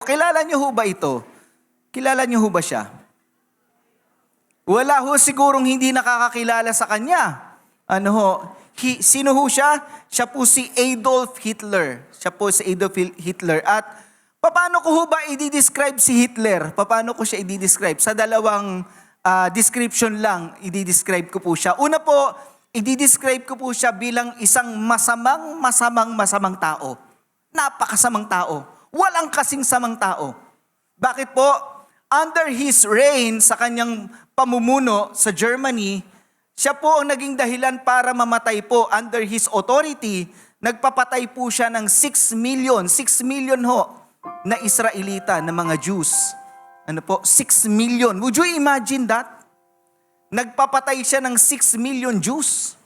Kilala niyo ho ba ito? Kilala niyo ho ba siya? Wala ho sigurong hindi nakakakilala sa kanya. Ano ho? Sino ho siya? Siya po si Adolf Hitler. Siya po si Adolf Hitler. At paano ko ho ba i-describe si Hitler? Paano ko siya i-describe? Sa dalawang description lang, i-describe ko po siya. Una po, i-describe ko po siya bilang isang masamang tao. Napakasamang tao. Walang kasing samang tao. Bakit po? Under his reign, sa kanyang pamumuno sa Germany, siya po ang naging dahilan para mamatay po. Under his authority, nagpapatay po siya ng 6 million ho, na Israelita, na mga Jews. Ano po? 6 million. Would you imagine that? Nagpapatay siya ng 6 million Jews.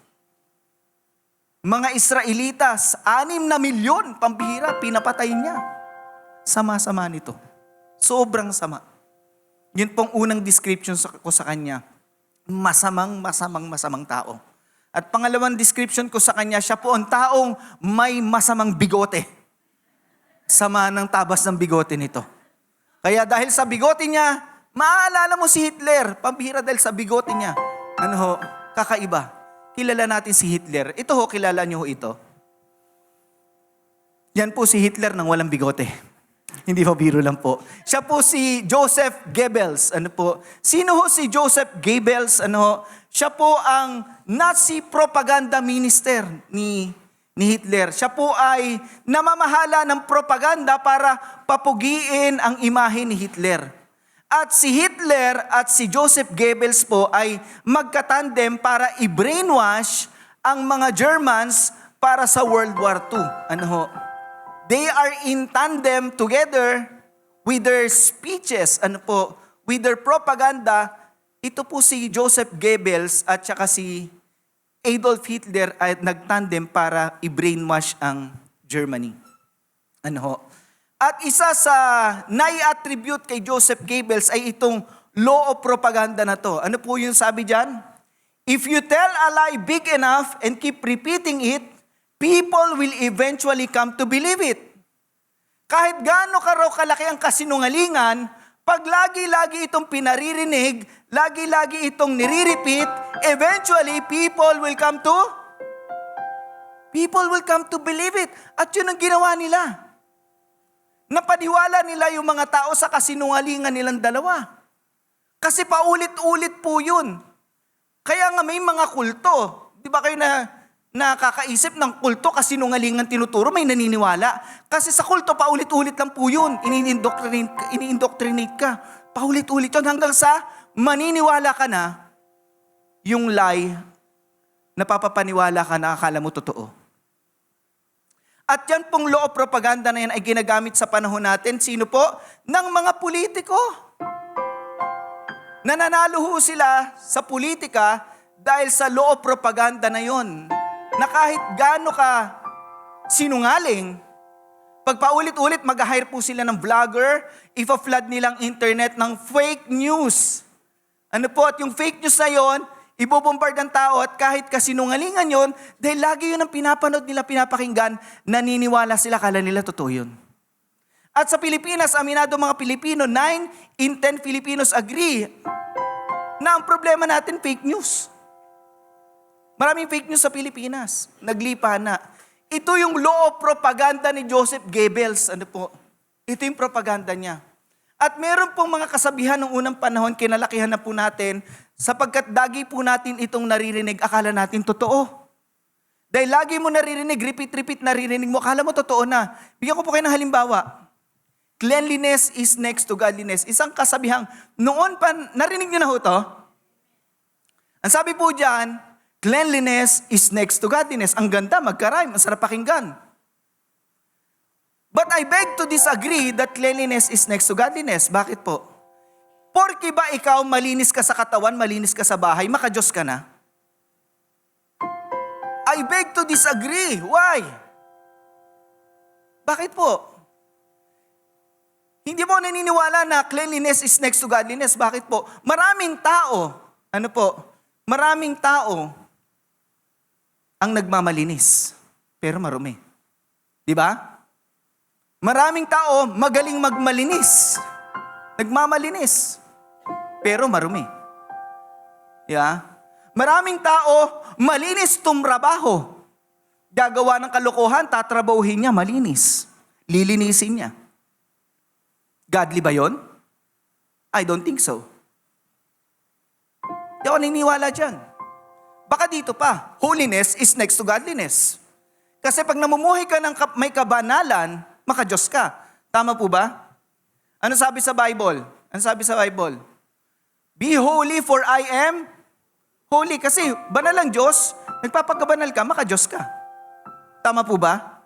Mga Israelitas, 6 na milyon, pambihira, pinapatay niya. Sama-sama nito. Sobrang sama. Yun pong unang description ko sa kanya. Masamang tao. At pangalawang description ko sa kanya, siya po ang taong may masamang bigote. Sama ng tabas ng bigote nito. Kaya dahil sa bigote niya, maaalala mo si Hitler. Pambihira dahil sa bigote niya. Ano ho? Kakaiba. Kilala natin si Hitler. Ito ho, kilala niyo ho ito. Yan po si Hitler nang walang bigote. Hindi po, biro lang po. Siya po si Joseph Goebbels. Ano po? Sino ho si Joseph Goebbels? Ano ho? Siya po ang Nazi propaganda minister ni Hitler. Siya po ay namamahala ng propaganda para papugiin ang imahe ni Hitler. At si Hitler at si Joseph Goebbels po ay magkatandem para i-brainwash ang mga Germans para sa World War II. Ano ho? They are in tandem together with their speeches, with their propaganda. Ito po si Joseph Goebbels at saka si Adolf Hitler ay nagtandem para i-brainwash ang Germany. At isa sa nai-attribute kay Joseph Goebbels ay itong law of propaganda na to. Ano po yung sabi dyan? If you tell a lie big enough and keep repeating it, people will eventually come to believe it. Kahit gaano ka raw kalaki ang kasinungalingan, pag lagi-lagi itong pinaririnig, lagi-lagi itong nire-repeat, eventually people will come to believe it. At yun ang ginawa nila. Napaniwala nila yung mga tao sa kasinungalingan nilang dalawa. Kasi paulit-ulit po yun. Kaya nga may mga kulto. Di ba kayo nakakaisip ng kulto kasi nungalingan tinuturo, may naniniwala. Kasi sa kulto, paulit-ulit lang po yun. Ini-indoctrinate ka. Paulit-ulit yun hanggang sa maniniwala ka na yung lie, napapapaniwala ka na akala mo totoo. At yan pong law of propaganda na yan ay ginagamit sa panahon natin. Sino po? Ng mga politiko. Nananalo ho sila sa politika dahil sa law of propaganda na yon. Na kahit gaano ka sinungaling, pag paulit-ulit mag-hire po sila ng vlogger, ipa-flood nilang internet ng fake news. Ano po? At yung fake news na yon, ibobombard ang tao at kahit kasinungalingan yon, dahil lagi yun ang pinapanood nila, pinapakinggan, naniniwala sila, kala nila totoo yun. At sa Pilipinas, aminado mga Pilipino, 9 in 10 Filipinos agree na ang problema natin fake news. Maraming fake news sa Pilipinas. Naglipa na. Ito yung law of propaganda ni Joseph Goebbels. Ano po? Ito yung propaganda niya. At meron pong mga kasabihan ng unang panahon, kinalakihan na po natin, sapagkat lagi po natin itong naririnig, akala natin totoo. Dahil lagi mo naririnig, repeat, naririnig mo, akala mo totoo na. Bigyan ko po kayo ng halimbawa. Cleanliness is next to godliness. Isang kasabihang, noon pa, narinig niyo na ho to? Ang sabi po dyan, cleanliness is next to godliness. Ang ganda, magka-rhyme, ang sarap pakinggan. But I beg to disagree that cleanliness is next to godliness. Bakit po? Porke ba ikaw malinis ka sa katawan, malinis ka sa bahay, maka-Diyos ka na? I beg to disagree. Why? Bakit po? Hindi mo naniniwala na cleanliness is next to godliness. Bakit po? Maraming tao ang nagmamalinis, pero marumi. Di ba? Maraming tao magaling magmalinis. Nagmamalinis. Pero marumi. Yeah? Maraming tao malinis tumrabaho. Gagawa ng kalokohan, tatrabahuhin niya, malinis. Lilinisin niya. Godly ba yon? I don't think so. Di ako naniniwala dyan. Baka dito pa, holiness is next to godliness. Kasi pag namumuhay ka ng may kabanalan, maka-Diyos ka. Tama po ba? Ano sabi sa Bible? Ano sabi sa Bible? Be holy for I am holy. Kasi banal ang Diyos, nagpapagkabanal ka, maka-Diyos ka. Tama po ba?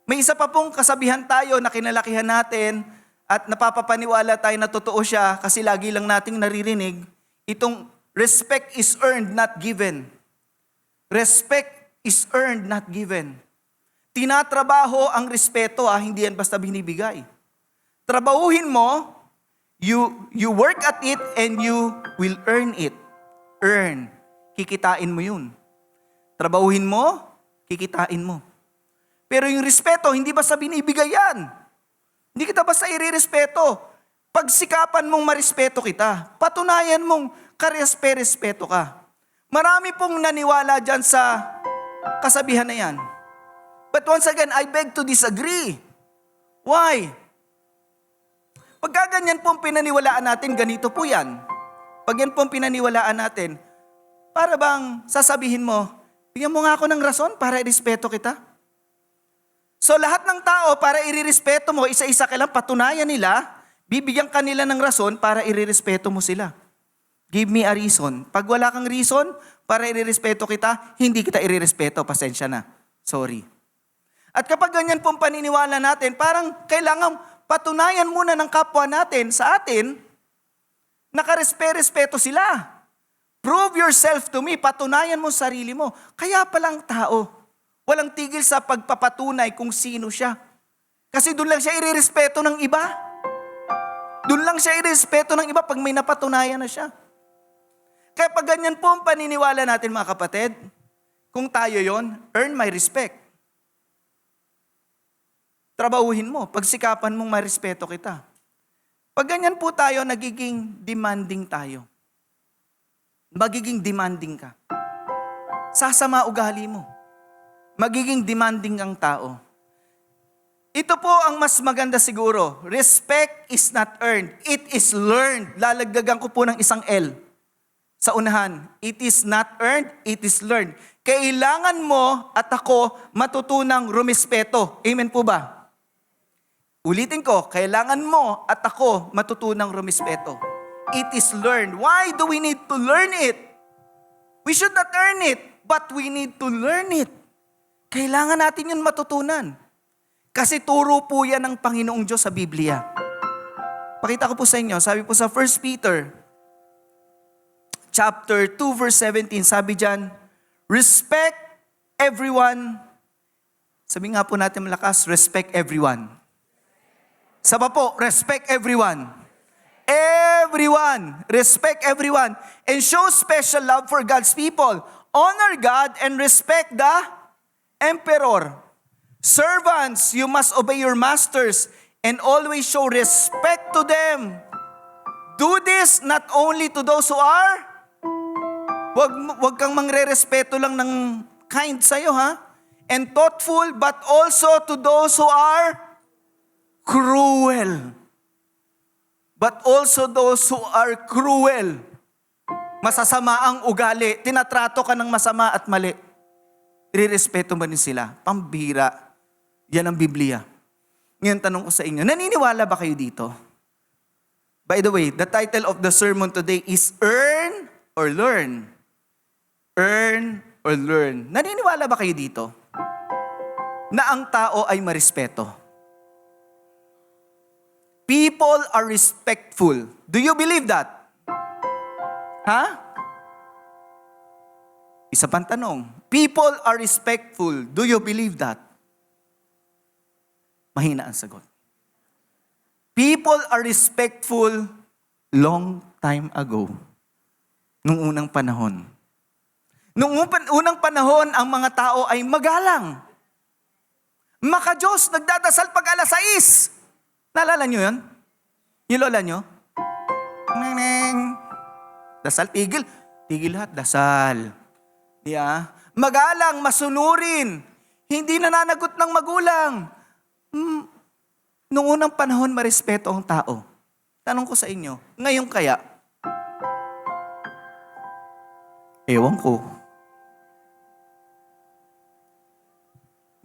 May isa pa pong kasabihan tayo na kinalakihan natin at napapapaniwala tayo na totoo siya kasi lagi lang nating naririnig. Itong respect is earned, not given. Respect is earned, not given. Tinatrabaho ang respeto, hindi yan basta binibigay. Trabahuhin mo, you work at it and you will earn it. Earn. Kikitain mo yun. Trabahuhin mo, kikitain mo. Pero yung respeto, hindi basta binibigay yan. Hindi kita basta irerespeto. Pagsikapan mong marespeto kita, patunayan mong karespe-respeto ka. Marami pong naniwala dyan sa kasabihan na yan. But once again, I beg to disagree. Why? Pagka ganyan pong pinaniwalaan natin, ganito po yan. Pag yan pong pinaniwalaan natin, para bang sasabihin mo, bigyan mo nga ako ng rason para irespeto kita? So lahat ng tao, para irerespeto mo, isa-isa kailang patunayan nila, bibigyan ka nila ng rason para irerespeto mo sila. Give me a reason. Pag wala kang reason para irerespeto kita, hindi kita irerespeto. Pasensya na. Sorry. At kapag ganyan pong paniniwala natin, parang kailangan patunayan muna ng kapwa natin sa atin, nakarespeto sila. Prove yourself to me. Patunayan mo sarili mo. Kaya palang tao, walang tigil sa pagpapatunay kung sino siya. Kasi doon lang siya irerespeto ng iba. Doon lang siya irerespeto ng iba pag may napatunayan na siya. Kaya pag ganyan po ang paniniwala natin mga kapatid, kung tayo yon, earn my respect. Trabahuhin mo, pagsikapan mong marespeto kita. Pag ganyan po tayo, nagiging demanding tayo. Magiging demanding ka. Sasama ugali mo. Magiging demanding ang tao. Ito po ang mas maganda siguro. Respect is not earned. It is learned. Lalagdagan ko po ng isang L sa unahan. It is not earned, it is learned. Kailangan mo at ako matutunang rumispeto. Amen po ba? Ulitin ko, kailangan mo at ako matutunang rumispeto. It is learned. Why do we need to learn it? We should not earn it, but we need to learn it. Kailangan natin yun matutunan. Kasi turo po yan ng Panginoong Diyos sa Biblia. Pakita ko po sa inyo, sabi po sa 1 Peter chapter 2 verse 17, sabi dyan, respect everyone. Sabi nga po natin malakas, respect everyone. Saba po, respect everyone. Everyone, respect everyone. And show special love for God's people. Honor God and respect the emperor. Servants, you must obey your masters and always show respect to them. Do this not only to those who are, wag kang mangre-respeto lang ng kind sa'yo, ha? And thoughtful, but also to those who are cruel. But also those who are cruel. Masasama ang ugali. Tinatrato ka ng masama at mali. Irerespeto ba din sila? Pambira. Yan ang Biblia. Ngayon tanong ko sa inyo, naniniwala ba kayo dito? By the way, the title of the sermon today is Earn or Learn? Earn or Learn. Naniniwala ba kayo dito? Na ang tao ay marespeto. People are respectful. Do you believe that? Ha? Isa pang tanong. People are respectful. Do you believe that? Mahina ang sagot. People are respectful long time ago. Nung unang panahon. Nung unang panahon, ang mga tao ay magalang. Maka-Diyos, nagdadasal pag alas 6. Naalala nyo yun? Yung lola nyo? Neng. Dasal, tigil. Tigil lahat, dasal. Yeah. Magalang, masunurin. Hindi nananagot ng magulang. Noong unang panahon, marespeto ang tao. Tanong ko sa inyo, ngayon kaya? Ewan ko.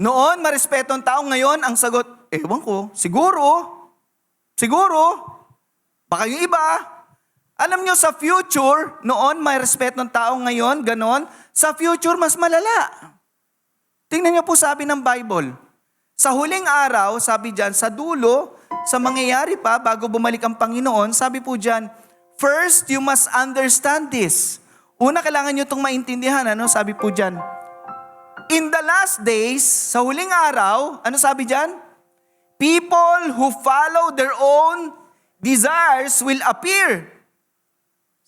Noon, marespeto ang tao. Ngayon, ang sagot, ewan ko. Siguro. Siguro. Baka yung iba. Alam nyo, sa future, noon, may respeto ng tao. Ngayon, ganon. Sa future, mas malala. Tingnan nyo po sabi ng Bible. Sa huling araw, sabi dyan, sa dulo, sa mangyayari pa, bago bumalik ang Panginoon, sabi po dyan, first, you must understand this. Una, kailangan nyo itong maintindihan. Ano? Sabi po dyan, in the last days, sa huling araw, ano sabi dyan? People who follow their own desires will appear.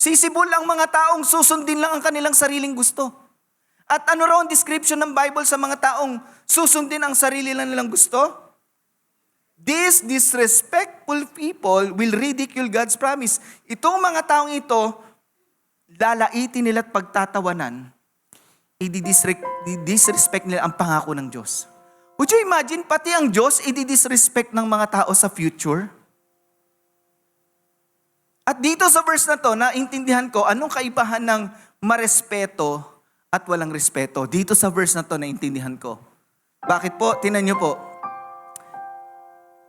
Sisibol ang mga taong susundin lang ang kanilang sariling gusto. At ano raw ang description ng Bible sa mga taong susundin ang sarili lang nilang gusto? These disrespectful people will ridicule God's promise. Itong mga taong ito, lalaitin nila at pagtatawanan. I-disrespect nila ang pangako ng Diyos. Would you imagine, pati ang Diyos, i-disrespect ng mga tao sa future? At dito sa verse na to, naintindihan ko anong kaibahan ng marespeto at walang respeto. Dito sa verse na to, naintindihan ko. Bakit po? Tingnan nyo po.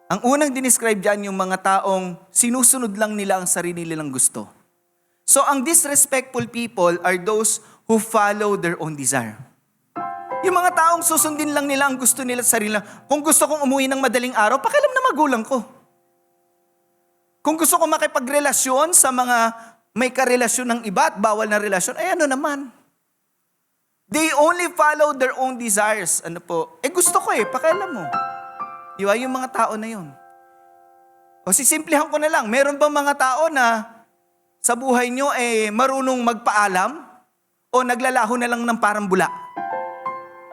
Ang unang dinescribe dyan, yung mga taong sinusunod lang nila ang sarili nilang gusto. So, ang disrespectful people are those who follow their own desire. Yung mga taong susundin lang nila ang gusto nila sa sarili. Kung gusto kong umuwi ng madaling araw, pakialam na magulang ko. Kung gusto kong makipagrelasyon sa mga may karelasyon ng iba at bawal na relasyon, ay ano naman. They only follow their own desires. Ano po? Gusto ko pakialam mo. Di ba? Yung mga tao na yun. O sisimplihan ko na lang, meron bang mga tao na sa buhay nyo marunong magpaalam o naglalaho na lang ng parang bula?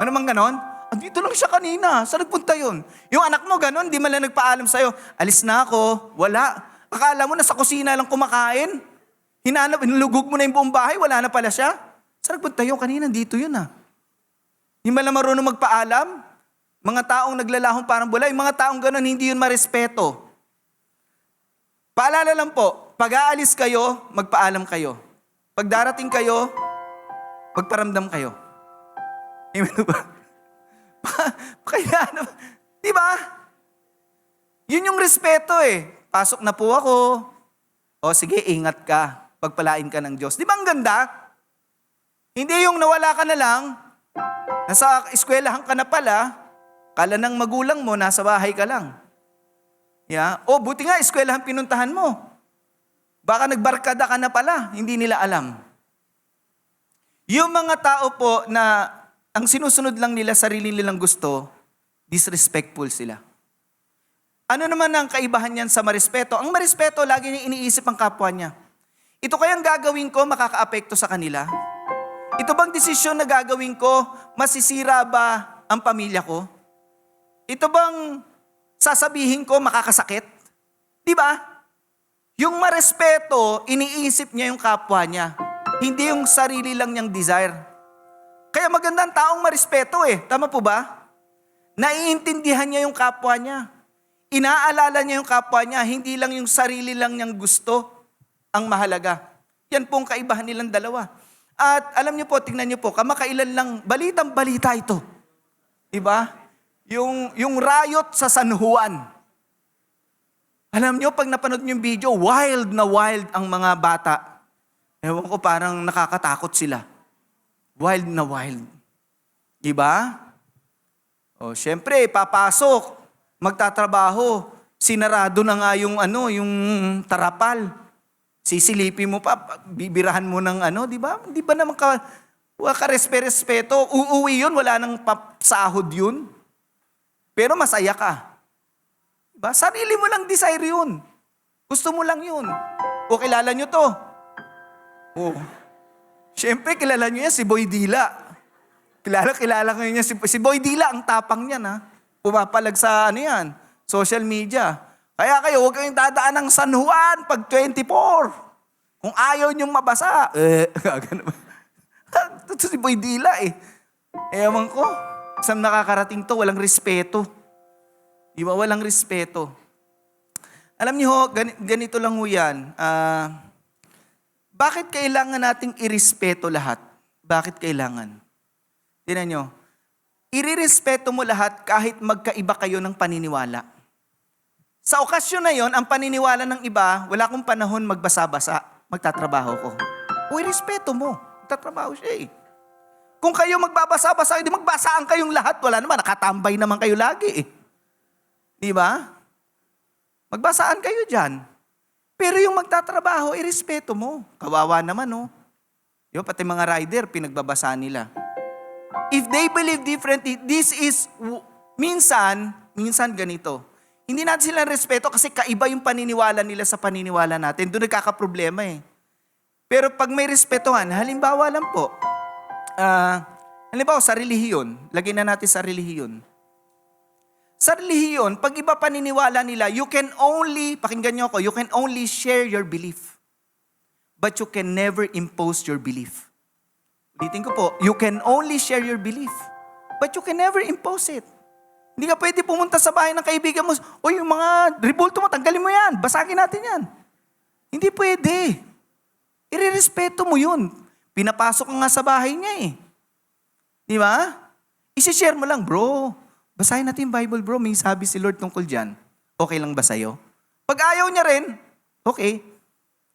Ano mang ganon? Dito lang siya kanina. Saan nagpunta yun? Yung anak mo ganon, di man lang nagpaalam sa'yo. Alis na ako. Wala. Akala mo nasa kusina lang kumakain. Hinulugog mo na yung buong bahay. Wala na pala siya. Saan nagpunta yun? Kanina dito yun Di man lang marunong magpaalam. Mga taong naglalahong parang bula. Yung mga taong ganon, hindi yun marespeto. Paalala lang po, pag-aalis kayo, magpaalam kayo. Pag darating kayo, magparamdam kayo. Amen ba? Kaya, di ba? Yun yung respeto Pasok na po ako. O sige, ingat ka. Pagpalain ka ng Diyos. Di ba ang ganda? Hindi yung nawala ka na lang, nasa eskwelahan ka na pala, kala ng magulang mo, nasa bahay ka lang. Yeah? O buti nga, eskwelahan pinuntahan mo. Baka nagbarkada ka na pala, hindi nila alam. Yung mga tao po na ang sinusunod lang nila sarili nilang gusto, disrespectful sila. Ano naman ang kaibahan niyan sa marespeto? Ang marespeto, lagi niya iniisip ang kapwa niya. Ito kayang gagawin ko, makakaapekto sa kanila? Ito bang desisyon na gagawin ko, masisira ba ang pamilya ko? Ito bang sasabihin ko, makakasakit? Di ba? Yung marespeto, iniisip niya yung kapwa niya. Hindi yung sarili lang niyang desire. Kaya magandang taong marespeto Tama po ba? Naiintindihan niya yung kapwa niya. Inaalala niya yung kapwa niya, hindi lang yung sarili lang niyang gusto ang mahalaga. Yan po ang kaibahan nilang dalawa. At alam niyo po, tingnan niyo po, kamakailan lang, balitang-balita ito. Diba? Yung riot sa San Juan. Alam niyo, pag napanood niyo yung video, wild na wild ang mga bata. Ewan ko, parang nakakatakot sila. Wild na wild. Diba? O, syempre, papasok, magtatrabaho, sinarado na nga yung tarapal. Sisilipin mo pa, bibirahan mo ng di ba? Di ba naman ka-respeto? Uuwi yun, wala nang sahod yun. Pero masaya ka. Diba? Sarili mo lang desire yun. Gusto mo lang yun. O kilala nyo to? O, syempre kilala nyo yan si Boy Dila. Kilala ko niya si Boy Dila, ang tapang niyan pumapalag sa ano yan, social media. Kaya kayo, huwag kayong dadaan ng San Juan pag 24. Kung ayaw niyong mabasa, gagano. Ito si Boy Dila eh. Ewan ko, saan nakakarating to, walang respeto. Di ba, walang respeto. Alam niyo ho, ganito lang ho yan. Bakit kailangan nating irespeto lahat? Bakit kailangan? Tingnan nyo, irirespeto mo lahat kahit magkaiba kayo ng paniniwala. Sa okasyon na yon, ang paniniwala ng iba, wala akong panahon magbasa-basa, magtatrabaho ko. O irespeto mo, magtatrabaho siya eh. Kung kayo magbabasa-basa, hindi magbasaan kayong lahat, wala naman, nakatambay naman kayo lagi eh. Di ba? Magbasaan kayo dyan. Pero yung magtatrabaho, irespeto mo. Kawawa naman, no? Yung pati mga rider, pinagbabasa nila. If they believe differently, this is, minsan ganito. Hindi natin sila respeto kasi kaiba yung paniniwala nila sa paniniwala natin. Doon nagkakaproblema eh. Pero pag may respetuhan, halimbawa lang po, halimbawa sa relihiyon, lagyan na natin sa relihiyon. Sa relihiyon, pag iba paniniwala nila, you can only, pakinggan nyo ako, you can only share your belief. But you can never impose your belief. Ulitin ko po, you can only share your belief. But you can never impose it. Hindi ka pwede pumunta sa bahay ng kaibigan mo, o yung mga ribulto mo, tanggalin mo yan, basagin natin yan. Hindi pwede. Irerespeto mo yun. Pinapasok ka nga sa bahay niya eh. Di ba? Isi-share mo lang, bro. Basahin natin yung Bible, bro. May sabi si Lord tungkol dyan. Okay lang ba sa'yo? Pag ayaw niya rin, okay.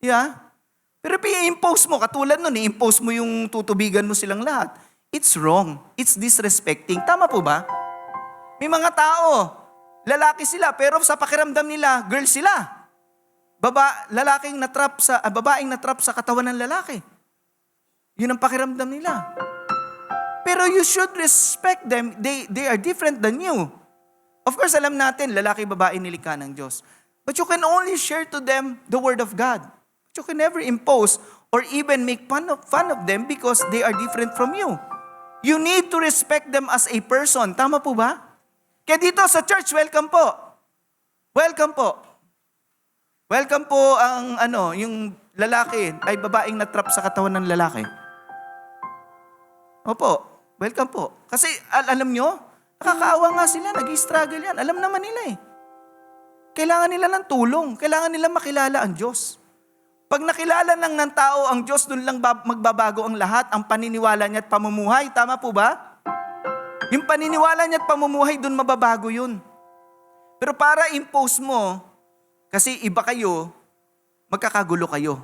Yeah. Pero i-impose mo, katulad nun, i-impose mo yung tutubigan mo silang lahat. It's wrong. It's disrespecting. Tama po ba? May mga tao, lalaki sila, pero sa pakiramdam nila, girl sila. Babaeng natrap sa katawan ng lalaki. Yun ang pakiramdam nila. Pero you should respect them. They are different than you. Of course, alam natin, lalaki, babae, nilikha ng Diyos. But you can only share to them the Word of God. But you can never impose or even make fun of them because they are different from you. You need to respect them as a person. Tama po ba? Kaya dito sa church, welcome po. Welcome po. Welcome po ang yung lalaki ay babaeng natrap sa katawan ng lalaki. Opo. Welcome po. Kasi alam nyo, nakakaawa nga sila, nag-struggle yan. Alam naman nila eh. Kailangan nila ng tulong. Kailangan nila makilala ang Diyos. Pag nakilala lang ng tao ang Diyos, doon lang magbabago ang lahat, ang paniniwala niya at pamumuhay. Tama po ba? Yung paniniwala niya at pamumuhay, doon mababago yun. Pero para impose mo, kasi iba kayo, magkakagulo kayo.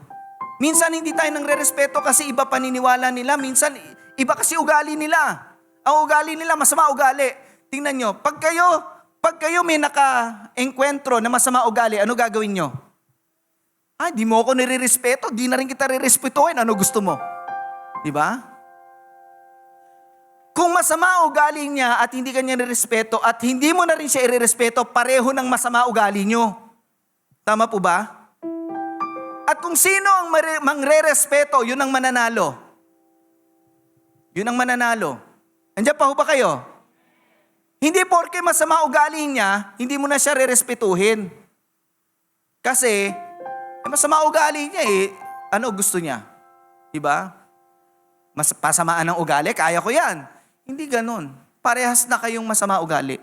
Minsan hindi tayo nang re-respeto kasi iba paniniwala nila. Minsan iba kasi ugali nila. Ang ugali nila, masama ugali. Tingnan nyo, pag kayo may naka-enkwentro na masama ugali, ano gagawin nyo? Di mo ako nire-respeto, di na rin kita re-respetuhin. Ano gusto mo? Diba? Kung masama ugali niya at hindi kanya nire-respeto at hindi mo na rin siya i-respeto, pareho ng masama ugali nyo. Tama po ba? At kung sino ang mangre-respeto, yun ang mananalo. Yun ang mananalo. Andiyan pa ho ba kayo? Hindi porke masama ugali niya, hindi mo na siya re-respetuhin. Kasi, masama ugali niya eh. Ano gusto niya? Diba? Pasamaan ng ugali, kaya ko yan. Hindi ganun. Parehas na kayong masama ugali.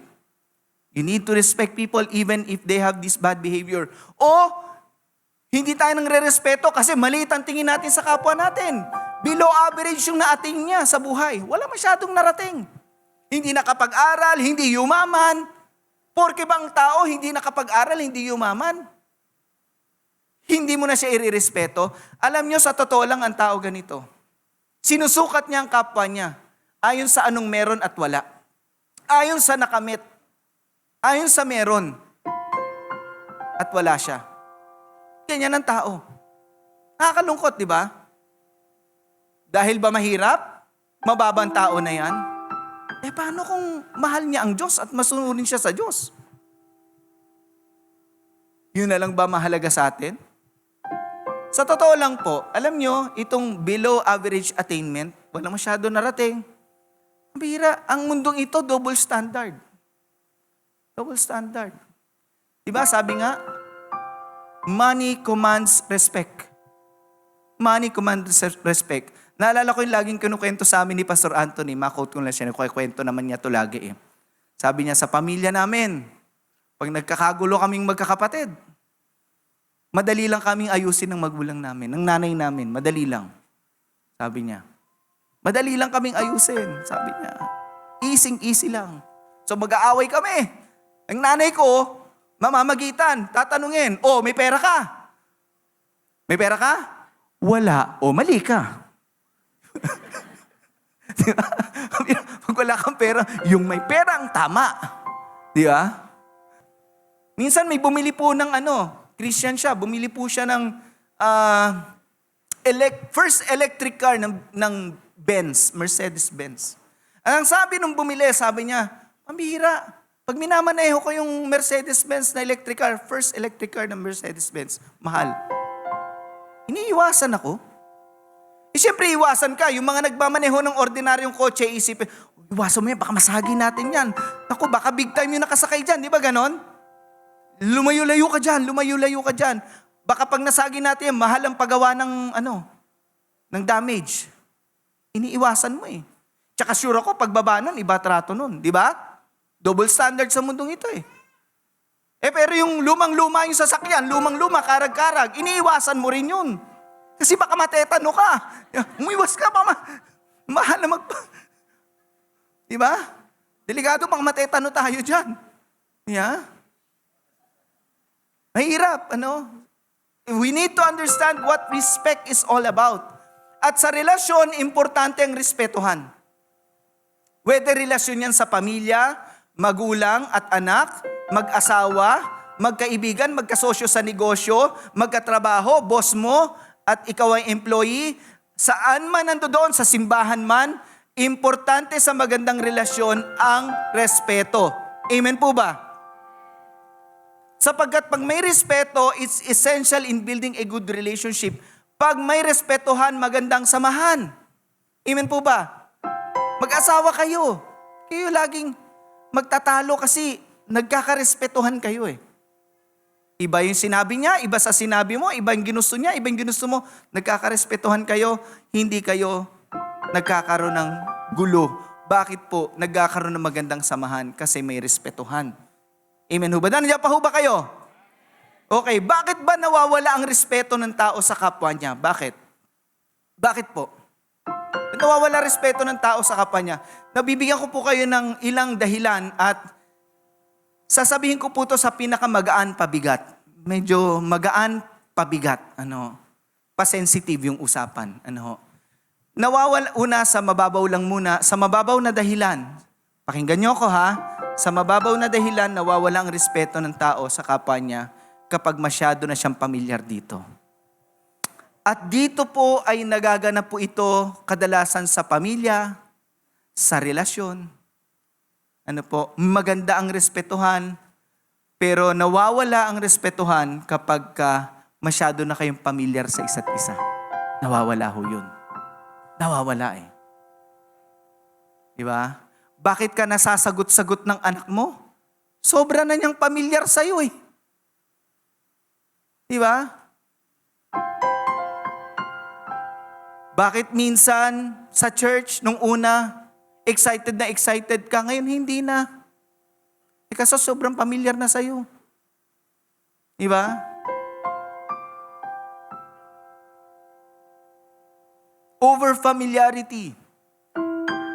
You need to respect people even if they have this bad behavior. O, hindi tayo nang re-respeto kasi maliit ang tingin natin sa kapwa natin. Below average yung naating niya sa buhay. Wala masyadong narating. Hindi nakapag-aral, hindi yumaman. Porke ba ang tao hindi nakapag-aral, hindi yumaman? Hindi mo na siya i-respeto. Alam nyo, sa totoo lang ang tao ganito. Sinusukat niya ang kapwa niya ayon sa anong meron at wala. Ayon sa nakamit. Ayon sa meron. At wala siya. Ganyan ang tao. Nakakalungkot, di ba? Dahil ba mahirap? Mababang tao na yan? Paano kung mahal niya ang Diyos at masunurin siya sa Diyos? Yun na lang ba mahalaga sa atin? Sa totoo lang po, alam nyo, itong below average attainment, wala masyado narating. Bihira, ang mundong ito, double standard. Double standard. Diba sabi nga, money commands respect. Money commands respect. Naalala ko yung laging kinukwento sa amin ni Pastor Anthony. Makot ko lang siya, kwento naman niya to lagi eh. Sabi niya, sa pamilya namin, pag nagkakagulo kaming magkakapatid, madali lang kaming ayusin ng magulang namin, ng nanay namin, madali lang. Sabi niya, madali lang kaming ayusin. Sabi niya, easy lang. So mag-aaway kami. Ang nanay ko, mamamagitan, tatanungin, may pera ka? May pera ka? Wala. Mali ka. Diba? Pag wala kang pera, yung may pera ang tama. Di ba? Minsan may bumili po ng Christian siya, bumili po siya ng first electric car ng Benz, Mercedes-Benz. Ang sabi nung bumili, sabi niya, pambihira, pag minamaneho ko yung Mercedes-Benz na electric car, first electric car ng Mercedes-Benz, mahal. Iniiwasan ako. Siyempre, iwasan ka. Yung mga nagmamaneho ng ordinaryong kotse, isipin, iwasan mo yan, baka masagi natin yan. Naku, baka big time yung nakasakay dyan. Di ba ganon? Lumayo-layo ka dyan. Baka pag nasagi natin yan, mahal ang paggawa ng damage. Iniiwasan mo eh. Tsaka sure ako, pagbaba nun, iba trato nun. Di ba? Double standard sa mundong ito eh. Pero yung lumang-luma yung sasakyan, lumang-luma, karag-karag, iniiwasan mo rin yun. Kasi baka matetano ka. Umiwas ka pa, mahal na Diba? Delikado pang matetano tayo dyan. Yeah? Mahirap, We need to understand what respect is all about. At sa relasyon, importante ang respetuhan. Whether relasyon yan sa pamilya, magulang at anak, mag-asawa, magkaibigan, magkasosyo sa negosyo, magkatrabaho, boss mo, at ikaw ay employee, saan man nandoon, sa simbahan man, importante sa magandang relasyon ang respeto. Amen po ba? Sapagkat pag may respeto, it's essential in building a good relationship. Pag may respetuhan, magandang samahan. Amen po ba? Mag-asawa kayo. Kayo laging magtatalo kasi nagkakarespetuhan kayo eh. Iba yung sinabi niya, iba sa sinabi mo, iba yung ginusto niya, iba yung ginusto mo. Nagkakarespetuhan kayo, hindi kayo nagkakaroon ng gulo. Bakit po? Nagkakaroon ng magandang samahan kasi may respetuhan. Amen ho ba? Nandiyan pa ho ba kayo? Okay, bakit ba nawawala ang respeto ng tao sa kapwa niya? Bakit? Bakit po? Nawawala respeto ng tao sa kapwa niya. Nabibigyan ko po kayo ng ilang dahilan at sasabihin ko po ito sa pinakamagaan pabigat. Medyo magaan pabigat. Pa-sensitive yung usapan. Nawawala, una sa mababaw lang muna, sa mababaw na dahilan. Pakinggan niyo ko ha. Sa mababaw na dahilan, nawawala ang respeto ng tao sa kapwa niya kapag masyado na siyang pamilyar dito. At dito po ay nagaganap po ito kadalasan sa pamilya, sa relasyon. Maganda ang respetuhan, pero nawawala ang respetuhan kapag masyado na kayong pamilyar sa isa't isa. Nawawala ho yun. Nawawala eh. Diba? Bakit ka nasasagot-sagot ng anak mo? Sobra na niyang pamilyar sa'yo eh. Diba? Bakit minsan sa church, nung una, excited ka, ngayon hindi na. Kasi sobrang pamilyar na sa'yo. Diba? Over familiarity.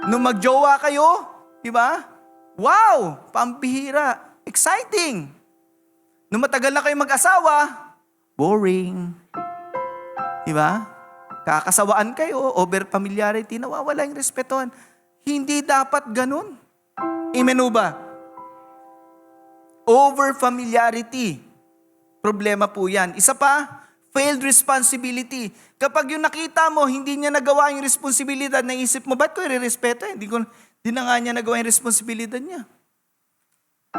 Nung magjowa kayo, diba? Wow! Pambihira. Exciting. Nung matagal na kayo mag-asawa, boring. Diba? Kakasawaan kayo, over familiarity, nawawala yung respetuhan. Hindi dapat ganun. Amen o ba? Over familiarity. Problema po yan. Isa pa, failed responsibility. Kapag yung nakita mo, hindi niya nagawa yung responsibilidad, naisip mo, ba't ko i-respeto? Hindi na nga niya nagawa yung responsibilidad niya.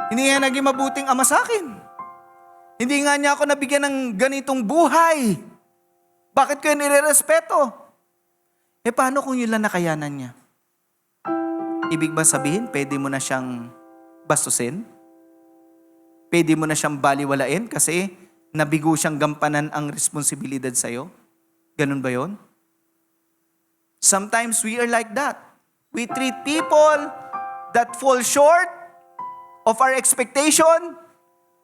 Hindi nga naging mabuting ama sa akin. Hindi nga niya ako nabigyan ng ganitong buhay. Bakit ko yun nire-respeto? Paano kung yun lang nakayanan niya? Ibig ba sabihin, pwede mo na siyang bastusin? pwede mo na siyang baliwalain kasi nabigo siyang gampanan ang responsibilidad sa'yo? Ganun ba yon? Sometimes we are like that. We treat people that fall short of our expectation.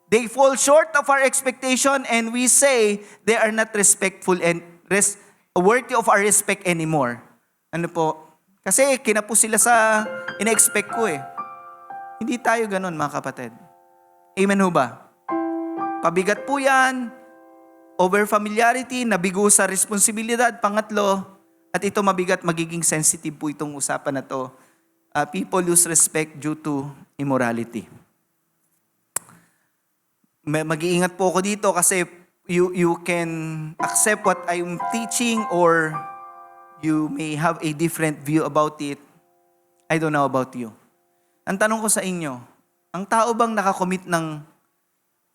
They fall short of our expectation and we say they are not respectful and worthy of our respect anymore. Ano po? Kasi kinapo sila sa ina-expect ko eh. Hindi tayo ganun, mga kapatid. Amen ho ba? Pabigat po yan, over familiarity, nabigo sa responsibilidad. Pangatlo, at ito mabigat, magiging sensitive po itong usapan na to. People lose respect due to immorality. Mag-iingat po ako dito kasi you can accept what I'm teaching or you may have a different view about it. I don't know about you. Ang tanong ko sa inyo, ang tao bang nakakommit ng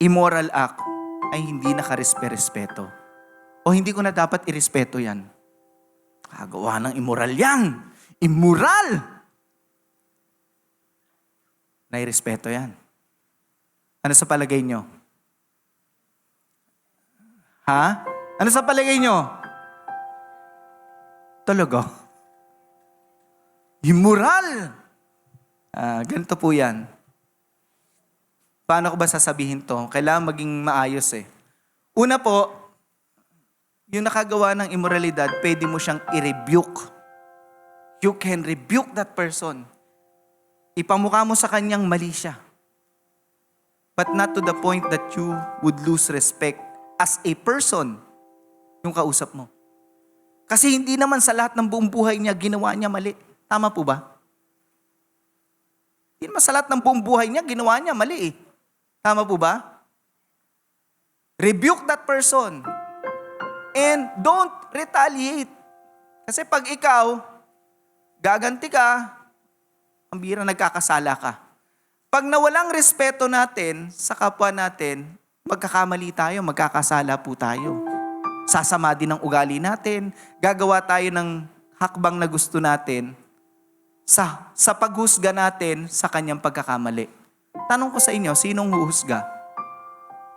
immoral act ay hindi nakarespeto? O hindi ko na dapat irespeto yan? Kagawa ng immoral yan. Immoral! Nairespeto yan. Ano sa palagay nyo? Ha? Ano sa palagay nyo? Talaga? Immoral! Ganito po yan. Paano ko ba sasabihin to? Kailangan maging maayos eh. Una po, yung nakagawa ng immoralidad, pwede mo siyang i-rebuke. You can rebuke that person. Ipamukha mo sa kanyang mali siya. But not to the point that you would lose respect as a person yung kausap mo. Kasi hindi naman sa lahat ng buong buhay niya ginawa niya mali. Tama po ba? Hindi naman sa lahat ng buong buhay niya ginawa niya mali eh. Tama po ba? Rebuke that person. And don't retaliate. Kasi pag ikaw, gaganti ka, ang bira nagkakasala ka. Pag nawalang respeto natin sa kapwa natin, magkakamali tayo, magkakasala po tayo. Sasama din ang ugali natin, gagawa tayo ng hakbang na gusto natin sa paghusga natin sa kanyang pagkakamali. Tanong ko sa inyo, sinong huhusga?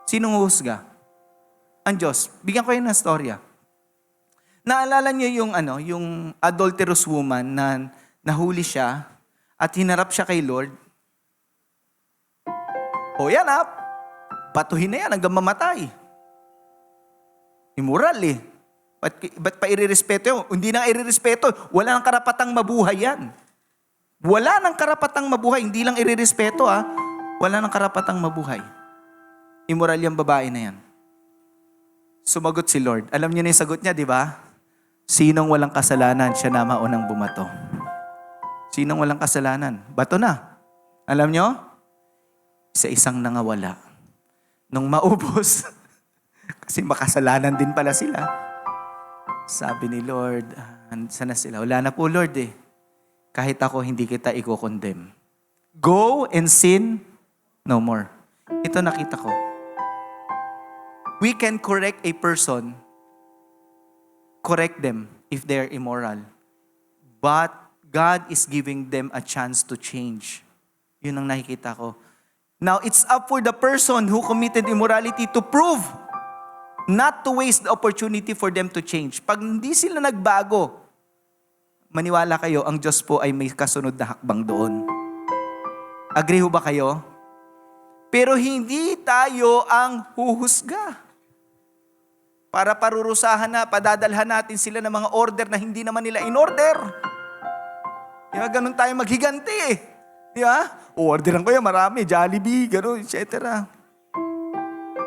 Sinong huhusga? Ang Diyos. Bigyan ko yun ng storya. Naalala niyo yung adulterous woman na nahuli siya at hinarap siya kay Lord? O yan batuhin na yan hanggang mamatay. Immoral eh. Ba't pa irerespeto yun? Hindi na irerespeto. Wala nang karapatang mabuhay yan. Wala nang karapatang mabuhay. Hindi lang irerespeto Wala nang karapatang mabuhay. Immoral yung babae na yan. Sumagot si Lord. Alam niyo na yung sagot niya, di ba? Sinong walang kasalanan, siya na maunang bumato. Sinong walang kasalanan? Bato na. Alam niyo? Isa-isang nangawala. Nung maubos, kasi makasalanan din pala sila. Sabi ni Lord, saan na sila? Wala na po Lord eh. Kahit ako hindi kita i-condemn. Go and sin no more. Ito nakita ko. We can correct a person, correct them if they're immoral. But God is giving them a chance to change. Yun ang nakikita ko. Now, it's up for the person who committed immorality to prove, not to waste the opportunity for them to change. Pag hindi sila nagbago, maniwala kayo, ang Diyos po ay may kasunod na hakbang doon. Agree ho ba kayo? Pero hindi tayo ang huhusga. Para parurusahan na, padadalhan natin sila ng mga order na hindi naman nila in-order. Diba, ganun tayo maghiganti eh. Diba? Orderan ko yan, marami, Jollibee, gano'n, etc.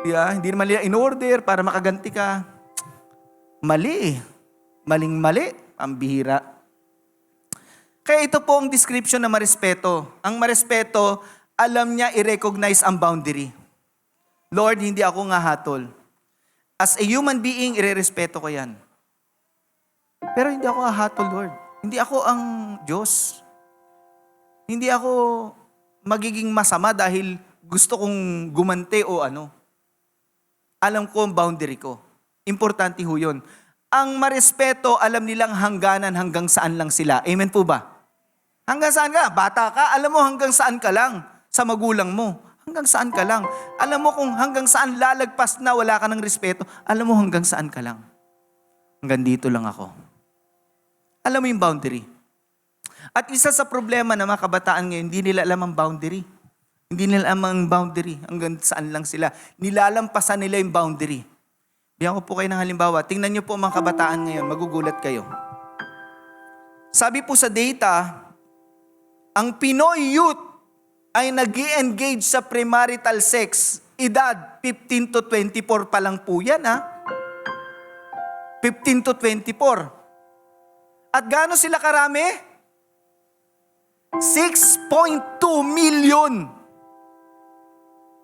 Diba? Hindi naman nila in-order para makaganti ka. Mali eh. Maling-mali. Ang bihira. Kaya ito po ang description na marespeto. Ang marespeto, alam niya i-recognize ang boundary. Lord, hindi ako ngahatol. As a human being, irerespeto ko yan. Pero hindi ako hahatol, Lord. Hindi ako ang Diyos. Hindi ako magiging masama dahil gusto kong gumante o ano. Alam ko ang boundary ko. Importante ho yun. Ang marespeto, alam nilang hangganan hanggang saan lang sila. Amen po ba? Hanggang saan ka? Bata ka, alam mo hanggang saan ka lang sa magulang mo. Hanggang saan ka lang? Alam mo kung hanggang saan lalagpas na wala ka ng respeto, alam mo hanggang saan ka lang? Hanggang dito lang ako. Alam mo yung boundary. At isa sa problema ng mga kabataan ngayon, hindi nila alam ang boundary. Hindi nila alam ang boundary. Hanggang saan lang sila. Nilalampasan nila yung boundary. Bigyan ko po kayo ng halimbawa. Tingnan niyo po mga kabataan ngayon, magugulat kayo. Sabi po sa data, ang Pinoy youth ay nag-i-engage sa premarital sex, edad 15 to 24 pa lang po yan, ha? 15 to 24. At gaano sila karami? 6.2 million.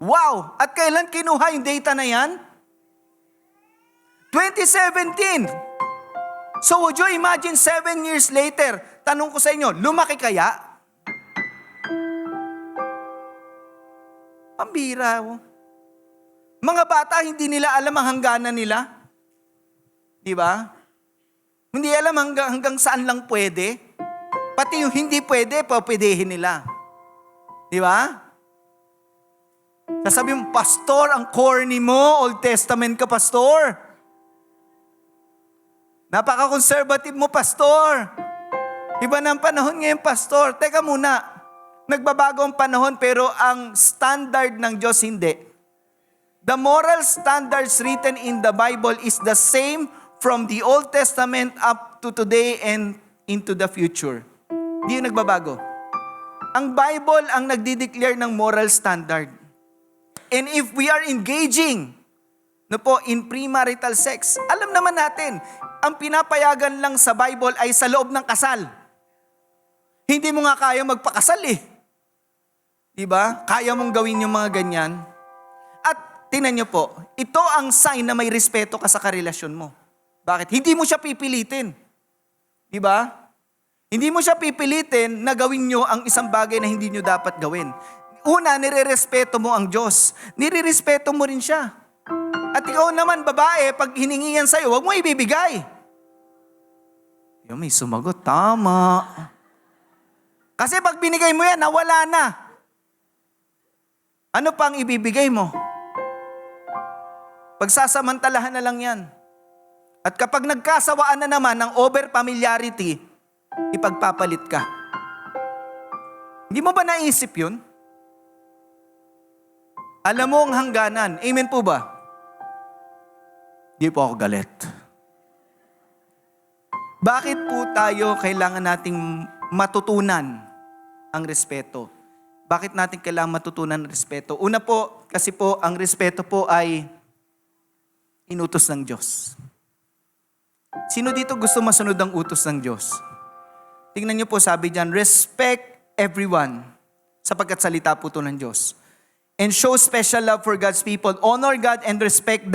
Wow! At kailan kinuha yung data na yan? 2017. So would you imagine 7 years later, tanong ko sa inyo, lumaki kaya? Pambira. Mga bata, hindi nila alam ang hangganan nila. Di ba? Hindi alam hanggang saan lang pwede. Pati yung hindi pwede, papwedehin nila. Di ba? Sasabi mo, pastor, ang corny mo, Old Testament ka, pastor. Napaka-conservative mo, pastor. Iba na ang panahon ngayon, pastor. Teka muna. Nagbabago ang panahon pero ang standard ng Diyos hindi. The moral standards written in the Bible is the same from the Old Testament up to today and into the future. Hindi yung nagbabago. Ang Bible ang nagdi-declare ng moral standard. And if we are engaging in premarital sex, alam naman natin, ang pinapayagan lang sa Bible ay sa loob ng kasal. Hindi mo nga kaya magpakasal eh. Diba? Kaya mong gawin yung mga ganyan. At tingnan nyo po, ito ang sign na may respeto ka sa karelasyon mo. Bakit? Hindi mo siya pipilitin. Diba? Hindi mo siya pipilitin na gawin nyo ang isang bagay na hindi nyo dapat gawin. Una, nire-respeto mo ang Diyos. Nire-respeto mo rin siya. At ikaw naman, babae, pag hiningi yan sa'yo, huwag mo ibibigay. Yung may sumagot, tama. Kasi pag binigay mo yan, nawala na. Ano pang ibibigay mo? Pagsasamantalahan na lang yan. At kapag nagkasawaan na naman ng over familiarity, ipagpapalit ka. Hindi mo ba naisip yun? Alam mo ang hangganan. Amen po ba? Di po ako galit. Bakit po tayo kailangan nating matutunan ang respeto? Bakit natin kailangan matutunan ang respeto? Una po, kasi po, ang respeto po ay inutos ng Diyos. Sino dito gusto masunod ang utos ng Diyos? Tingnan niyo po, sabi diyan, respect everyone, sapagkat salita po ito ng Diyos. And show special love for God's people. Honor God and respect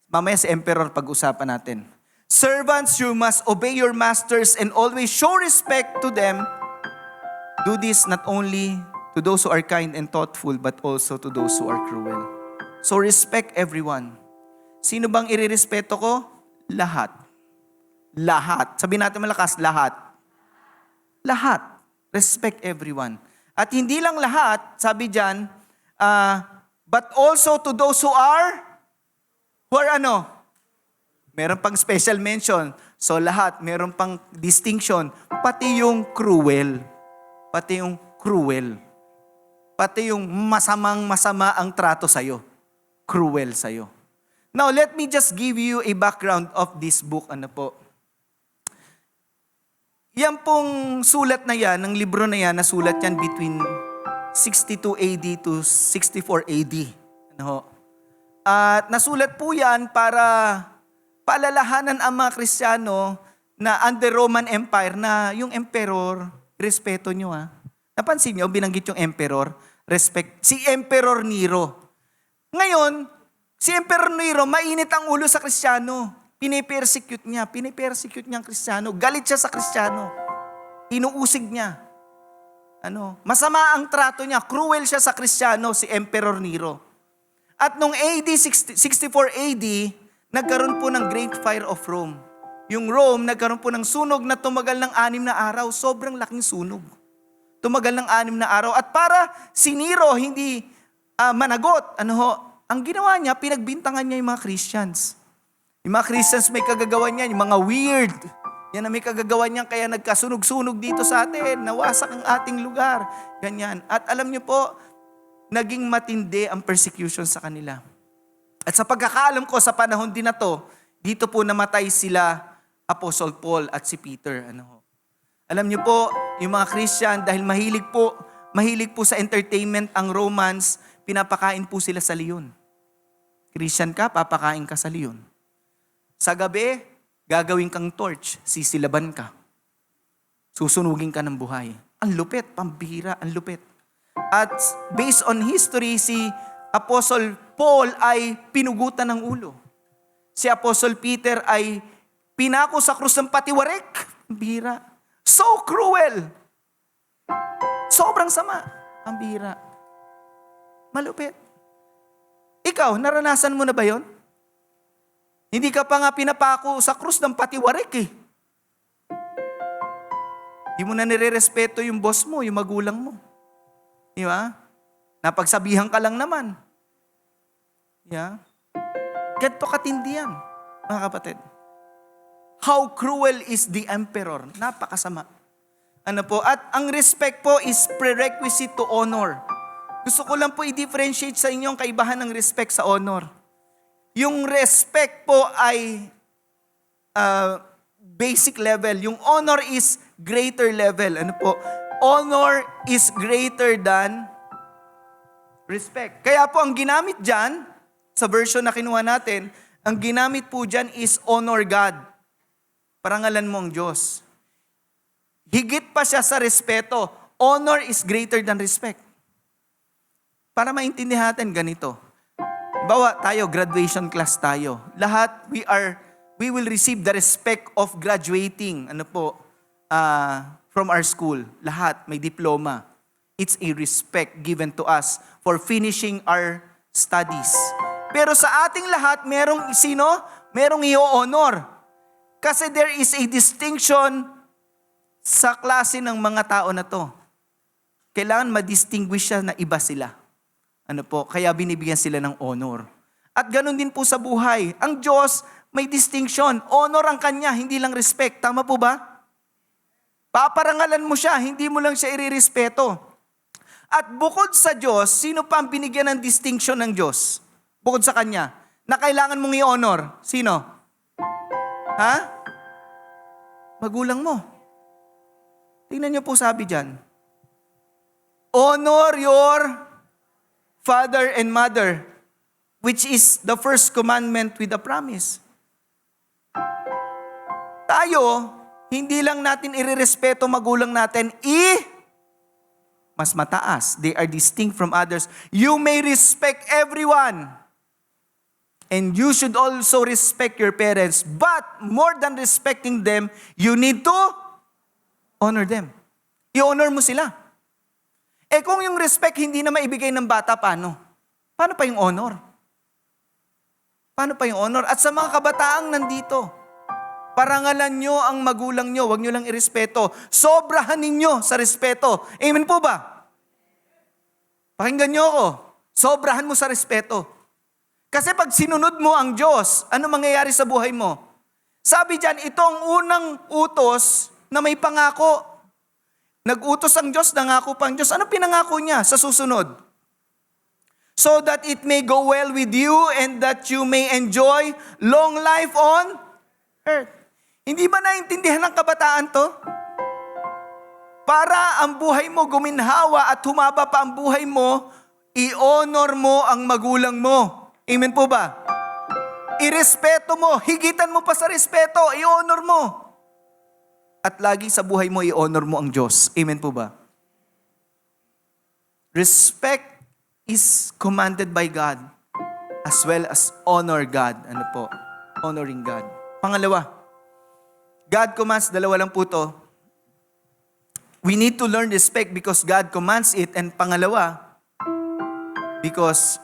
mamaya si Emperor pag-usapan natin. Servants, you must obey your masters and always show respect to them. Do this not only to those who are kind and thoughtful, but also to those who are cruel. So respect everyone. Sino bang irerespeto ko? Lahat. Lahat. Sabihin natin malakas, lahat. Lahat. Respect everyone. At hindi lang lahat, sabi dyan, but also to those who are ano? Meron pang special mention. So lahat, meron pang distinction. Pati yung cruel. Pati yung cruel. Pati yung masama ang trato sa'yo. Cruel sa'yo. Now, let me just give you a background of this book. Ano po? Yan pong sulat na yan, ng libro na yan, nasulat yan between 62 AD to 64 AD. Ano? At nasulat po yan para paalalahanan ang mga Kristiyano na under Roman Empire na yung emperor, respeto nyo ha. Napansin nyo, binanggit yung emperor, respect. Si Emperor Nero. Ngayon, si Emperor Nero, mainit ang ulo sa Kristiyano. Pinipersecute niya ang Kristiyano. Galit siya sa Kristiyano. Inuusig niya. Masama ang trato niya. Cruel siya sa Kristiyano, si Emperor Nero. At nung 64 AD, nagkaroon po ng Great Fire of Rome. Yung Rome, nagkaroon po ng sunog na tumagal ng 6 na araw. Sobrang laking sunog. tumagal ng 6 na araw. At para si Nero hindi managot, ang ginawa niya, pinagbintangan niya yung mga Christians. Yung mga Christians may kagagawan niyan, yung mga weird. Yan na may kagagawan niyan, kaya nagkasunog-sunog dito sa atin, nawasak ang ating lugar. Ganyan. At alam niyo po, naging matindi ang persecution sa kanila. At sa pagkakaalam ko, sa panahon din na to, dito po namatay sila Apostle Paul at si Peter. Alam niyo po, yung mga Christian, dahil mahilig po sa entertainment ang Romans, pinapakain po sila sa leon. Christian ka, papakain ka sa leon. Sa gabi, gagawin kang torch, sisilaban ka. Susunugin ka ng buhay. Ang lupit, pambihira, ang lupit. At based on history, si Apostle Paul ay pinugutan ng ulo. Si Apostle Peter ay pinako sa krus ng patiwarik. Pambihira. So cruel. Sobrang sama. Pambihira. Malupit. Ikaw, naranasan mo na ba yon? Hindi ka pa nga pinapako sa krus ng patiwarik eh. Hindi mo na nire-respeto yung boss mo, yung magulang mo. Di ba? Napagsabihan ka lang naman. Yeah? Ganito katindi yan, mga kapatid. How cruel is the emperor? Napakasama. At ang respect po is prerequisite to honor. Gusto ko lang po i-differentiate sa inyo ang kaibahan ng respect sa honor. Yung respect po ay basic level. Yung honor is greater level. Honor is greater than respect. Kaya po ang ginamit dyan, sa version na kinuha natin, ang ginamit po dyan is honor God. Parangalan mo ang Diyos. Higit pa siya sa respeto. Honor is greater than respect. Para maintindihan natin ganito. Bawa tayo, graduation class tayo. Lahat, we will receive the respect of graduating. From our school. Lahat, may diploma. It's a respect given to us for finishing our studies. Pero sa ating lahat, merong sino? Merong i-honor. Kasi there is a distinction sa klase ng mga tao na to. Kailangan ma-distinguish siya na iba sila. Kaya binibigyan sila ng honor. At ganun din po sa buhay. Ang Diyos may distinction. Honor ang Kanya, hindi lang respect. Tama po ba? Paparangalan mo siya, hindi mo lang siya irirespeto. At bukod sa Diyos, sino pa ang binigyan ng distinction ng Diyos? Bukod sa Kanya, na kailangan mong i-honor. Sino? Ha? Magulang mo. Tingnan niyo po sabi dyan. Honor your father and mother, which is the first commandment with a promise. Tayo, hindi lang natin irerespeto magulang natin, mas mataas. They are distinct from others. You may respect everyone. And you should also respect your parents. But more than respecting them, you need to honor them. I-honor mo sila. Kung yung respect hindi na maibigay ng bata, paano? Paano pa yung honor? Paano pa yung honor? At sa mga kabataang nandito, parangalan nyo ang magulang nyo, huwag nyo lang irespeto. Sobrahan ninyo sa respeto. Amen po ba? Pakinggan nyo ako. Sobrahan mo sa respeto. Kasi pag sinunod mo ang Diyos, ano mangyayari sa buhay mo? Sabi dyan, ito ang unang utos na may pangako. Nag-utos ang Diyos, nangako pa ang Diyos. Ano pinangako niya sa susunod? So that it may go well with you and that you may enjoy long life on earth. Hindi ba naintindihan ng kabataan to? Para ang buhay mo guminhawa at humaba pa ang buhay mo, i-honor mo ang magulang mo. Amen po ba? Irespeto mo, higitan mo pa sa respeto, i-honor mo. At lagi sa buhay mo, i-honor mo ang Diyos. Amen po ba? Respect is commanded by God as well as honor God. Honoring God. Pangalawa, God commands, dalawa lang po to. We need to learn respect because God commands it. And pangalawa, because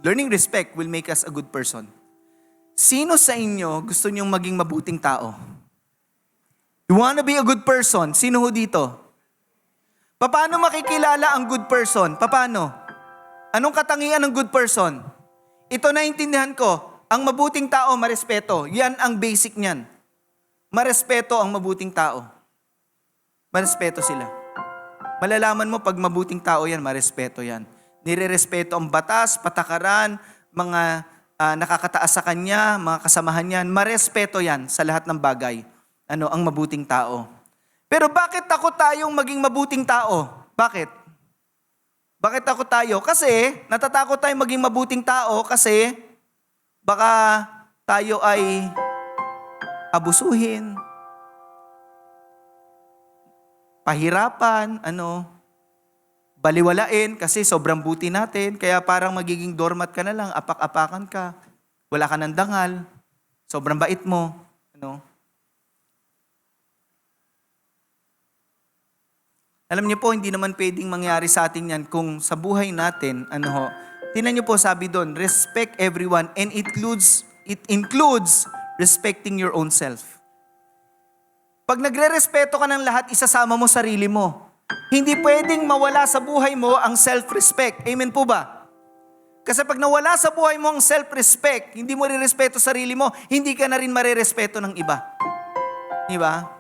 learning respect will make us a good person. Sino sa inyo gusto niyong maging mabuting tao? You wanna be a good person? Sino ho dito? Paano makikilala ang good person? Paano? Anong katangian ng good person? Ito naintindihan ko, ang mabuting tao, marespeto. Yan ang basic niyan. Marespeto ang mabuting tao. Marespeto sila. Malalaman mo pag mabuting tao yan, marespeto yan. Nirerespeto ang batas, patakaran, mga nakakataas sa kanya, mga kasamahan yan. Marespeto yan sa lahat ng bagay. Ang mabuting tao. Pero bakit takot tayong maging mabuting tao? Bakit? Bakit takot tayo? Kasi natatakot tayong maging mabuting tao kasi baka tayo ay abusuhin, pahirapan, baliwalain kasi sobrang buti natin. Kaya parang magiging doormat ka na lang, apak-apakan ka, wala ka ng dangal, sobrang bait mo. Alam niyo po, hindi naman pwedeng mangyari sa atin yan kung sa buhay natin, tinan niyo po sabi doon, respect everyone and it includes respecting your own self. Pag nagre-respeto ka ng lahat, isasama mo sarili mo. Hindi pwedeng mawala sa buhay mo ang self-respect. Amen po ba? Kasi pag nawala sa buhay mo ang self-respect, hindi mo rin-respeto sarili mo, hindi ka na rin marirespeto ng iba. Di ba?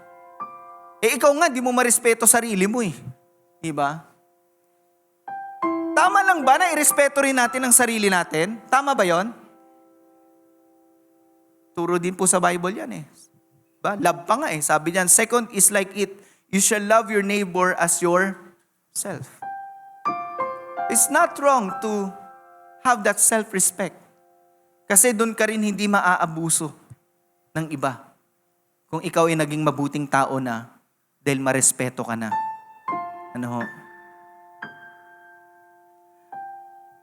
Ikaw nga, di mo marespeto sarili mo eh. Di ba? Tama lang ba na irespeto rin natin ang sarili natin? Tama ba yon? Turo din po sa Bible yan eh. Diba? Love pa nga eh. Sabi niyan, second is like it. You shall love your neighbor as yourself. It's not wrong to have that self-respect. Kasi doon ka rin hindi maaabuso ng iba. Kung ikaw ay naging mabuting tao na dahil marespeto ka na.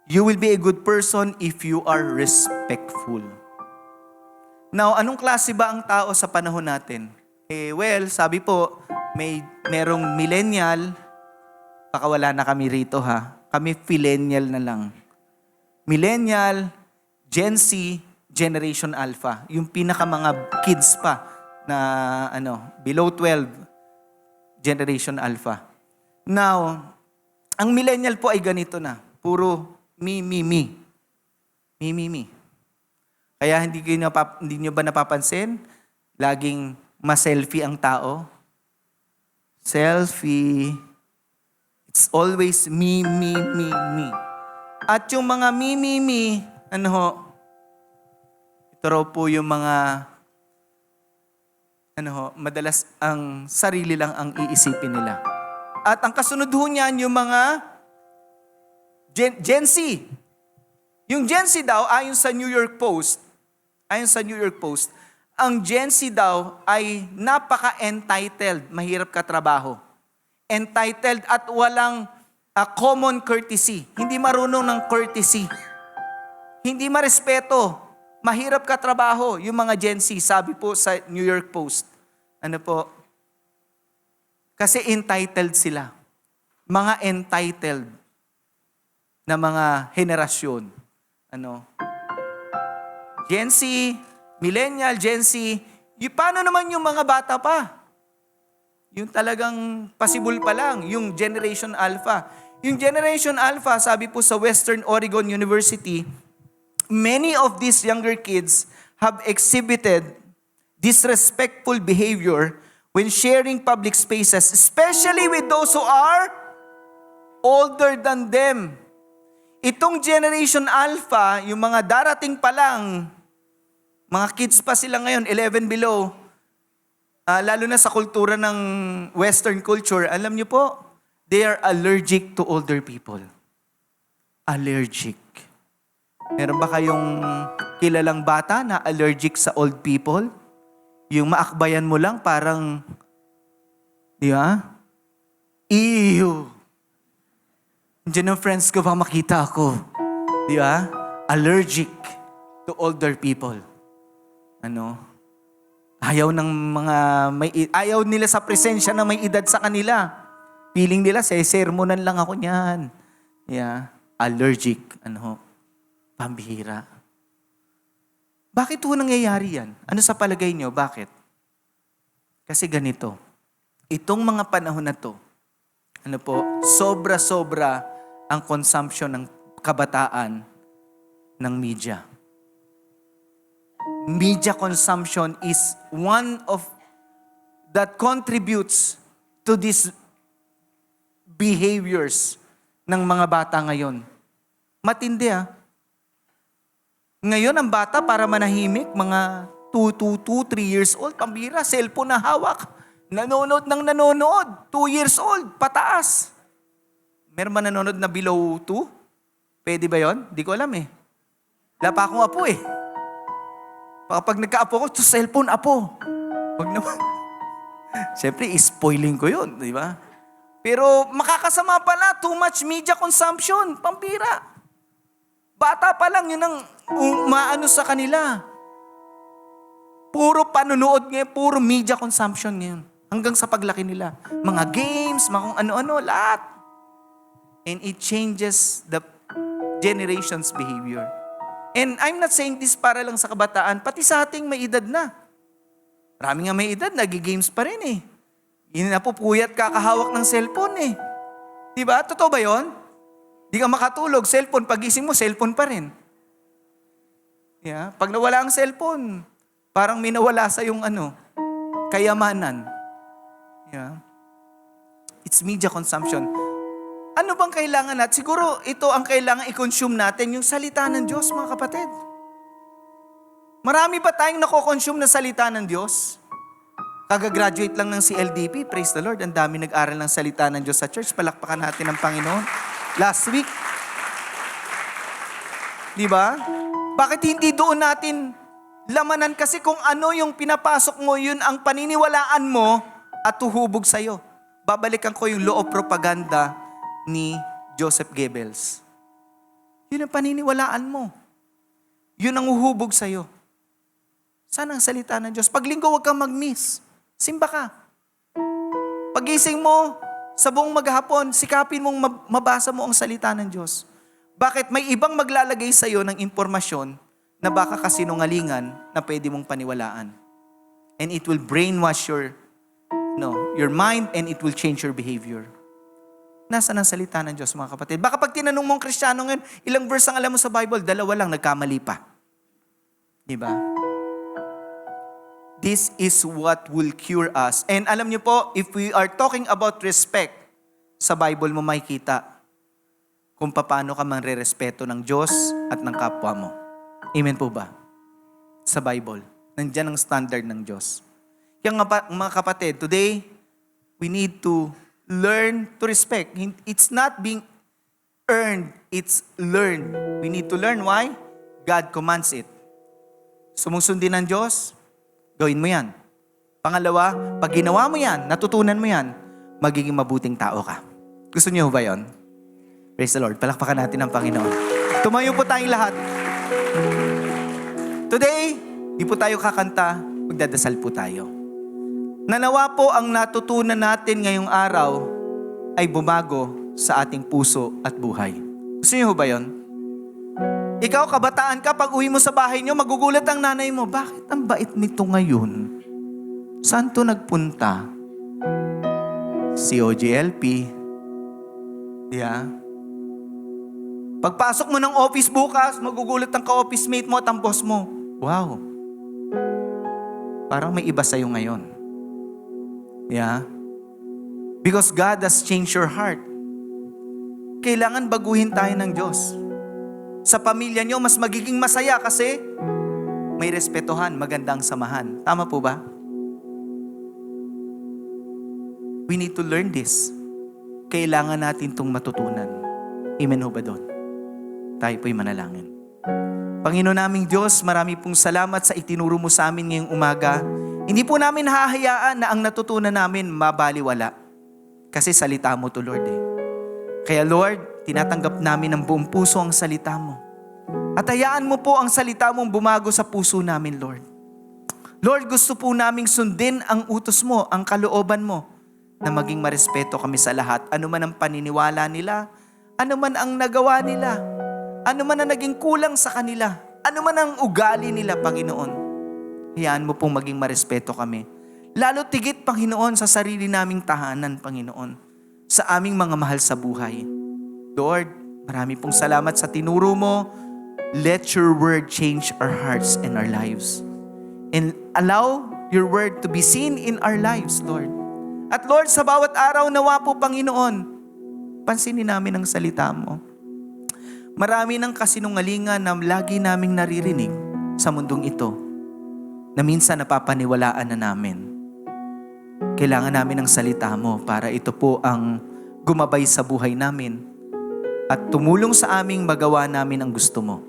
You will be a good person if you are respectful. Now, anong klase ba ang tao sa panahon natin? Sabi po, merong millennial, baka wala na kami rito ha. Kami millennial na lang. Millennial, Gen Z, Generation Alpha. Yung pinaka mga kids pa na below 12, Generation Alpha. Now, ang millennial po ay ganito na. Puro me. Me. Kaya hindi nyo ba napapansin? Laging ma-selfie ang tao. Selfie. It's always me. At yung mga me, ito raw po yung mga, madalas ang sarili lang ang iisipin nila. At ang kasunod ho niyan, yung mga Gen Z. Yung Gen Z daw, ayon sa New York Post, ang Gen Z daw ay napaka-entitled, mahirap katrabaho. Entitled at walang common courtesy. Hindi marunong ng courtesy. Hindi marespeto. Mahirap katrabaho. Yung mga Gen Z, sabi po sa New York Post. Kasi entitled sila. Mga entitled na mga henerasyon. Gen Z, Millennial, Gen Z, paano naman yung mga bata pa? Yung talagang possible pa lang, yung Generation Alpha. Yung Generation Alpha, sabi po sa Western Oregon University, many of these younger kids have exhibited disrespectful behavior when sharing public spaces, especially with those who are older than them. Itong Generation Alpha, yung mga darating pa lang, mga kids pa sila ngayon, 11 below, lalo na sa kultura ng Western culture, alam niyo po, they are allergic to older people. Allergic. Meron ba kayong kilalang bata na allergic sa old people? Yung maakbayan mo lang parang, di ba? Ew! Diyan ang friends ko, baka makita ako. Di ba? Allergic to older people. Ayaw ng mga ayaw nila sa presensya na may edad sa kanila. Feeling nila, sermonan lang ako niyan. Yeah. Allergic. Pambihira. Bakit ho nangyayari yan? Ano sa palagay nyo? Bakit? Kasi ganito. Itong mga panahon na to, sobra-sobra ang consumption ng kabataan ng media. Media consumption is one of that contributes to these behaviors ng mga bata ngayon. Matindi Ngayon, ang bata para manahimik, mga 2, 3 years old, pambira, cellphone na hawak. Nanonood, 2 years old, pataas. Meron ba nanonood na below 2? Pwede ba yon? Di ko alam Wala pa akong apo Kapag nagka-apo ko, cellphone apo. Wag naman. Siyempre, spoiling ko yun, di ba? Pero makakasama pala, too much media consumption, pambira. Bata pa lang, yun ang umaano sa kanila. Puro panunood ngayon, puro media consumption ngayon. Hanggang sa paglaki nila. Mga games, mga kung ano-ano, lahat. And it changes the generation's behavior. And I'm not saying this para lang sa kabataan, pati sa ating may edad na. Marami nga may edad, nag-games pa rin Napupuyat kakahawak ng cellphone Diba? Totoo ba yon? Di ka makatulog, cellphone, pagising mo, cellphone pa rin. Yeah? Pag nawala ang cellphone, parang may nawala sa yung kayamanan. Yeah? It's media consumption. Ano bang kailangan natin? Siguro ito ang kailangan i-consume natin, yung salita ng Diyos, mga kapatid. Marami ba tayong nako-consume na salita ng Diyos? Kagagraduate lang ng CLDP, praise the Lord. Ang dami nag-aral ng salita ng Diyos sa church. Palakpakan natin ang Panginoon. Last week. Di ba? Bakit hindi doon natin lamanan? Kasi kung ano yung pinapasok mo, yun ang paniniwalaan mo at tuhubog sa'yo. Babalikan ko yung law of propaganda ni Joseph Goebbels. Yun ang paniniwalaan mo. Yun ang uhubog sa'yo. Sana ang salita ng Diyos. Pag linggo, huwag kang mag-miss. Simba ka. Pagising mo, sa buong maghapon, sikapin mong mabasa mo ang salita ng Diyos. Bakit? May ibang maglalagay sa'yo ng impormasyon na baka kasinungalingan na pwede mong paniwalaan. And it will brainwash your mind and it will change your behavior. Nasaan ang salita ng Diyos, mga kapatid? Baka pag tinanong mong Kristiyano ngayon, ilang verse ang alam mo sa Bible? 2 lang, nagkamali pa. Diba? This is what will cure us. And alam niyo po, if we are talking about respect, sa Bible mo makikita kung paano ka manre-respeto ng Diyos at ng kapwa mo. Amen po ba? Sa Bible. Nandiyan ang standard ng Diyos. Kaya mga kapatid, today, we need to learn to respect. It's not being earned, it's learned. We need to learn. Why? God commands it. Sumusundin ng Diyos, gawin mo yan. Pangalawa, pag ginawa mo yan, natutunan mo yan, magiging mabuting tao ka. Gusto niyo ba yun? Praise the Lord. Palakpakan natin ang Panginoon. Tumayo po tayong lahat. Today, di po tayo kakanta, magdadasal po tayo. Nanawa po ang natutunan natin ngayong araw ay bumago sa ating puso at buhay. Gusto niyo ba yun? Ikaw, kabataan ka, pag uwi mo sa bahay niyo, magugulat ang nanay mo, bakit ang bait nito ngayon? Saan to nagpunta? Si OGLP. Yeah. Pagpasok mo ng office bukas, magugulat ang ka-office mate mo at ang boss mo. Wow. Parang may iba sa'yo ngayon. Yeah. Because God has changed your heart. Kailangan baguhin tayo ng Diyos. Sa pamilya nyo, mas magiging masaya kasi may respetuhan, magandang samahan. Tama po ba? We need to learn this. Kailangan natin itong matutunan. Amen ho ba doon? Tayo po'y manalangin. Panginoon naming Diyos, marami pong salamat sa itinuro mo sa amin ngayong umaga. Hindi po namin hahayaan na ang natutunan namin mabaliwala. Kasi salita mo to, Lord. Kaya Lord, tinatanggap namin ng buong puso ang salita mo. At hayaan mo po ang salita mong bumago sa puso namin, Lord. Lord, gusto po naming sundin ang utos mo, ang kalooban mo, na maging marespeto kami sa lahat. Ano man ang paniniwala nila, ano man ang nagawa nila, ano man ang naging kulang sa kanila, ano man ang ugali nila, Panginoon. Hayaan mo pong maging marespeto kami. Lalo tigit, Panginoon, sa sarili naming tahanan, Panginoon. sa aming mga mahal sa buhay. Lord, marami pong salamat sa tinuro mo. Let your word change our hearts and our lives. And allow your word to be seen in our lives, Lord. At Lord, sa bawat araw nawa po, Panginoon, pansinin namin ang salita mo. Marami ng kasinungalingan na lagi naming naririnig sa mundong ito na minsan napapaniwalaan na namin. Kailangan namin ng salita mo para ito po ang gumabay sa buhay namin at tumulong sa aming magawa namin ang gusto mo.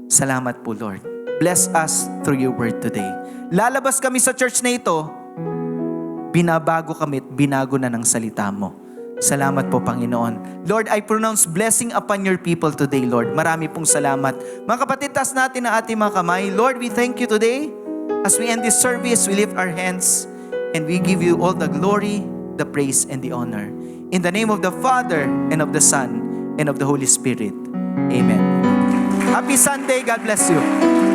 Salamat po, Lord. Bless us through your word today. Lalabas kami sa church na ito, binabago kami at binago na ng salita mo. Salamat po, Panginoon. Lord, I pronounce blessing upon your people today, Lord. Marami pong salamat. Mga kapatid, taas natin ang ating mga kamay. Lord, we thank you today. As we end this service, we lift our hands and we give you all the glory, the praise, and the honor. In the name of the Father, and of the Son, and of the Holy Spirit. Amen. Happy Sunday. God bless you.